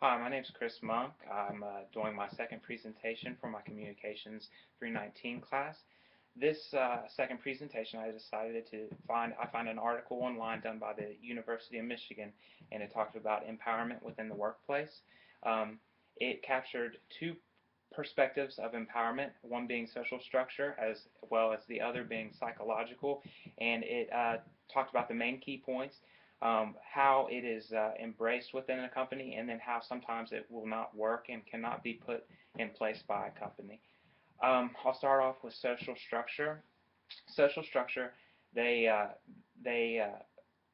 Hi, my name is Chris Monk. I'm doing my second presentation for my Communications 319 class. This second presentation, I decided to find an article online done by the University of Michigan, and it talked about empowerment within the workplace. Um, it captured two perspectives of empowerment, one being social structure as well as the other being psychological, and it talked about the main key points, how it is embraced within a company, and then how sometimes it will not work and cannot be put in place by a company. I'll start off with social structure. Social structure, they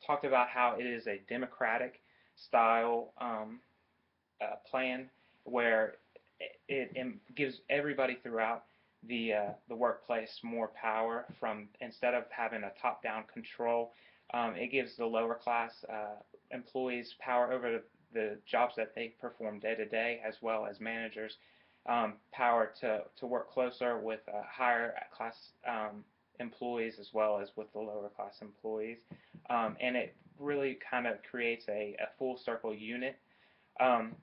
talked about how it is a democratic style plan where it gives everybody throughout the workplace more power. From instead of having a top-down control, it gives the lower class employees power over the jobs that they perform day to day, as well as managers power to work closer with higher class employees as well as with the lower class employees, and it really kind of creates a full circle unit. Um,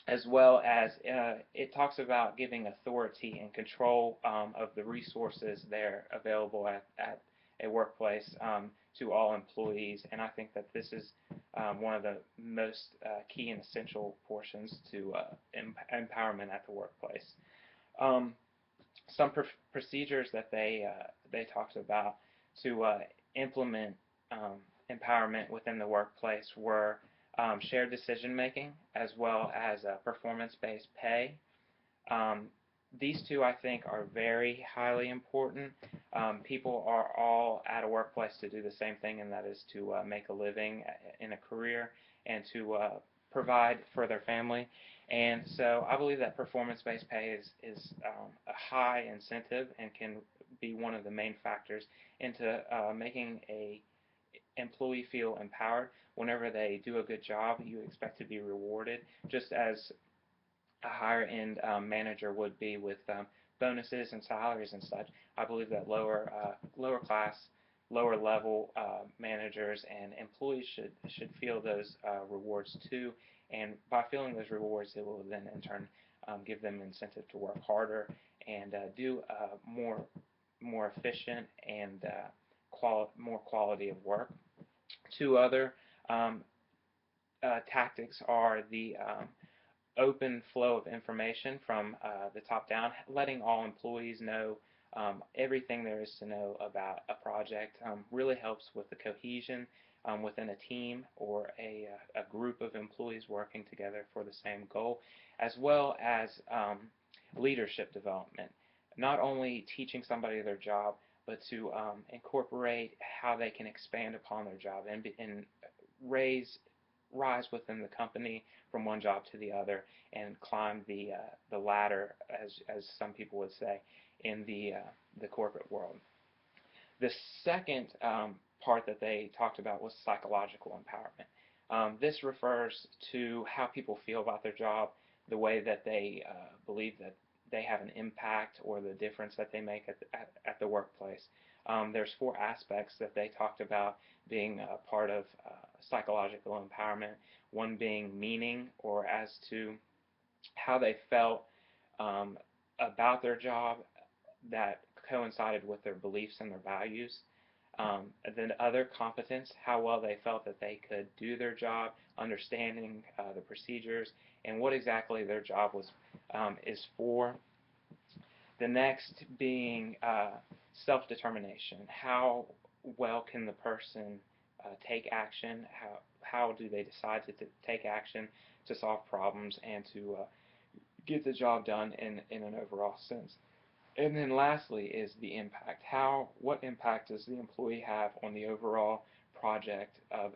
as well as it talks about giving authority and control of the resources there available at a workplace to all employees. And I think that this is one of the most key and essential portions to empowerment at the workplace. Um, some procedures that they talked about to implement empowerment within the workplace were shared decision making as well as performance-based pay. Um, these two, I think, are very highly important. People are all at a workplace to do the same thing, and that is to make a living in a career and to provide for their family. And so I believe that performance-based pay is a high incentive and can be one of the main factors into making a employee feel empowered. Whenever they do a good job, you expect to be rewarded, just as a higher end manager would be with bonuses and salaries and such. I believe that lower class, lower level managers and employees should feel those rewards too, and by feeling those rewards, it will then in turn give them incentive to work harder and do more efficient and more quality of work. Two other um, tactics are the open flow of information from the top down, letting all employees know everything there is to know about a project really helps with the cohesion within a team or a group of employees working together for the same goal, as well as leadership development. Not only teaching somebody their job, but to incorporate how they can expand upon their job and raise rise within the company from one job to the other and climb the ladder, as some people would say, in the corporate world. The second part that they talked about was psychological empowerment. This refers to how people feel about their job, the way that they believe that they have an impact or the difference that they make at the workplace. There's four aspects that they talked about being part of psychological empowerment. One being meaning, or as to how they felt um, about their job that coincided with their beliefs and their values. Then other competence, how well they felt that they could do their job, understanding the procedures and what exactly their job is for. The next being self-determination. How well can the person take action? How do they decide to take action to solve problems and to get the job done in an overall sense? And then lastly is the impact. What impact does the employee have on the overall project of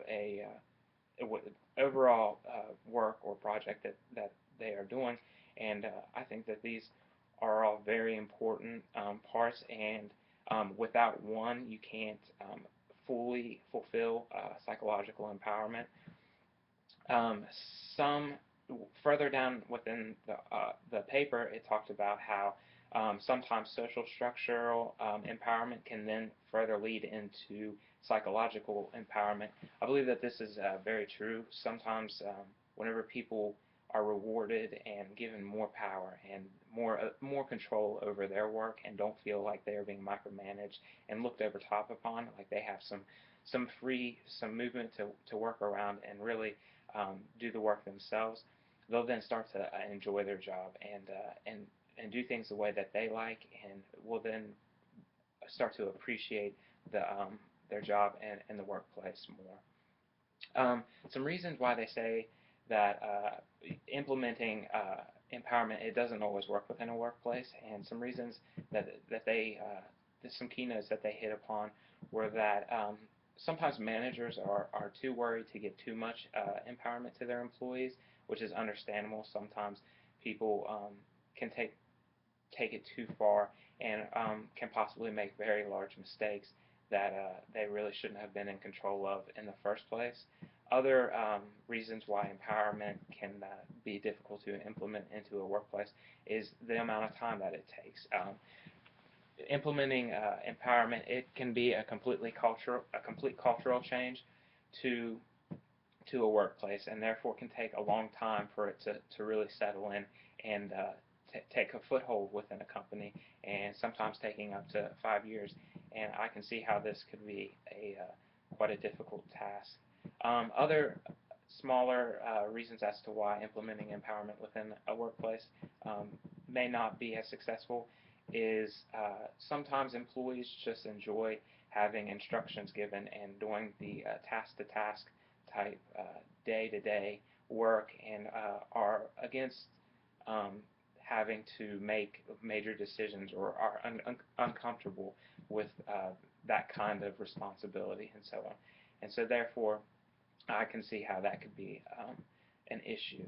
overall work or project that they are doing? And I think that these are all very important parts, and without one, you can't fully fulfill psychological empowerment. Um, some further down within the paper, it talked about how sometimes social structural empowerment can then further lead into psychological empowerment. I believe that this is very true. Sometimes, whenever people are rewarded and given more power and more control over their work, and don't feel like they are being micromanaged and looked over top upon, like they have some movement to work around and really do the work themselves, they'll then start to enjoy their job and do things the way that they like, and will then start to appreciate their job and the workplace more. Some reasons why they say that implementing empowerment, it doesn't always work within a workplace, and some reasons that they some keynotes that they hit upon were that sometimes managers are too worried to give too much empowerment to their employees, which is understandable. Sometimes people can take it too far and can possibly make very large mistakes that they really shouldn't have been in control of in the first place. Other reasons why empowerment can be difficult to implement into a workplace is the amount of time that it takes. Implementing empowerment, it can be a complete cultural change to a workplace, and therefore can take a long time for it to really settle in and take a foothold within a company, and sometimes taking up to 5 years. And I can see how this could be quite a difficult task. Other smaller reasons as to why implementing empowerment within a workplace may not be as successful is sometimes employees just enjoy having instructions given and doing the task-to-task type day-to-day work, and are against having to make major decisions, or are uncomfortable with that kind of responsibility and so on. And so therefore, I can see how that could be an issue.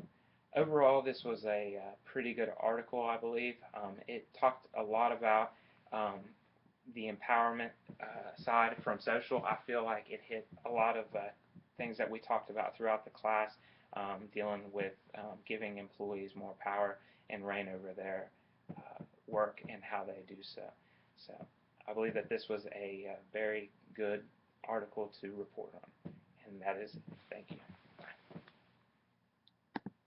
Overall, this was a pretty good article, I believe. It talked a lot about the empowerment side from social. I feel like it hit a lot of things that we talked about throughout the class, dealing with giving employees more power and reign over their work and how they do so. So I believe that this was a very good article to report on. And that is it. Thank you.